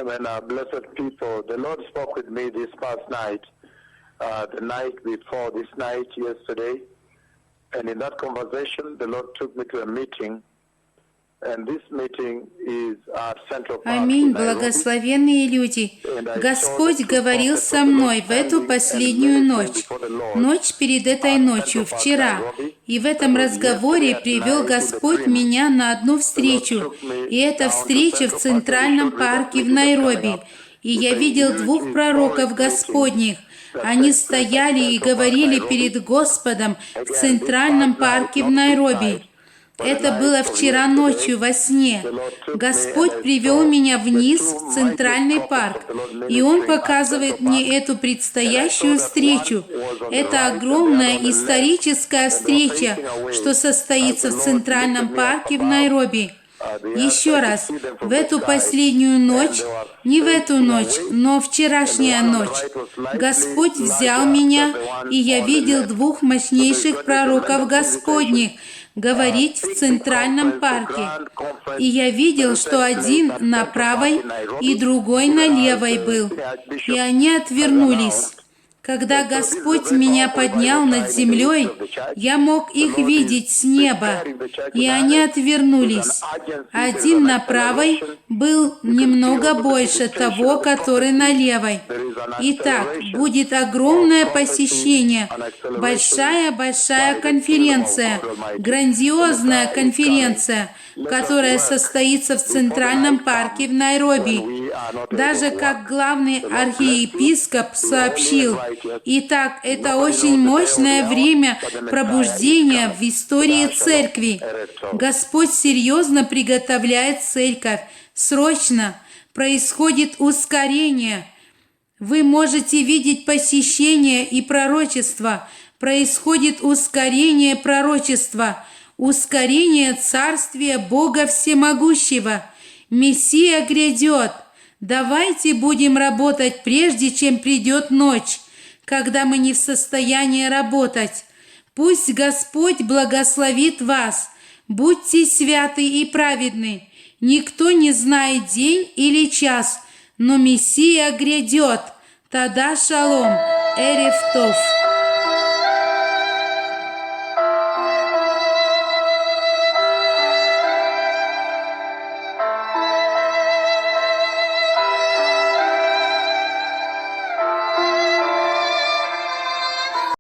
Amen. Blessed people, the Lord spoke with me this past night, the night before this night, yesterday, and in that conversation, the Lord took me to a meeting, and this meeting is at Central Park Аминь, in Найроби. благословенные люди. Господь говорил со мной в эту последнюю ночь, ночь перед этой ночью, вчера. И в этом разговоре привел Господь меня на одну встречу. И эта встреча в центральном парке в Найроби. И я видел двух пророков Господних. Они стояли и говорили перед Господом в центральном парке в Найроби. Это было вчера ночью во сне. Господь привел меня вниз в центральный парк, и Он показывает мне эту предстоящую встречу. Это огромная историческая встреча, что состоится в центральном парке в Найроби. Еще раз, в эту последнюю ночь, не в эту ночь, но вчерашняя ночь, Господь взял меня, и я видел двух мощнейших пророков Господних говорить в центральном парке. И я видел, что один на правой и другой на левой был, и они отвернулись. Когда Господь меня поднял над землей, я мог их видеть с неба, и они отвернулись. Один на правой был немного больше того, который на левой. Итак, будет огромное посещение, большая-большая конференция, грандиозная конференция, которая состоится в центральном парке в Найроби. Даже как главный архиепископ сообщил, итак, это очень мощное время пробуждения в истории церкви. Господь серьезно приготовляет церковь. Срочно происходит ускорение. Вы можете видеть посещение и пророчество. Происходит ускорение пророчества. Ускорение Царствия Бога Всемогущего. Мессия грядет. Давайте будем работать, прежде чем придет ночь, когда мы не в состоянии работать. Пусть Господь благословит вас. Будьте святы и праведны. Никто не знает день или час, но Мессия грядет. Тада шалом, эрев тов.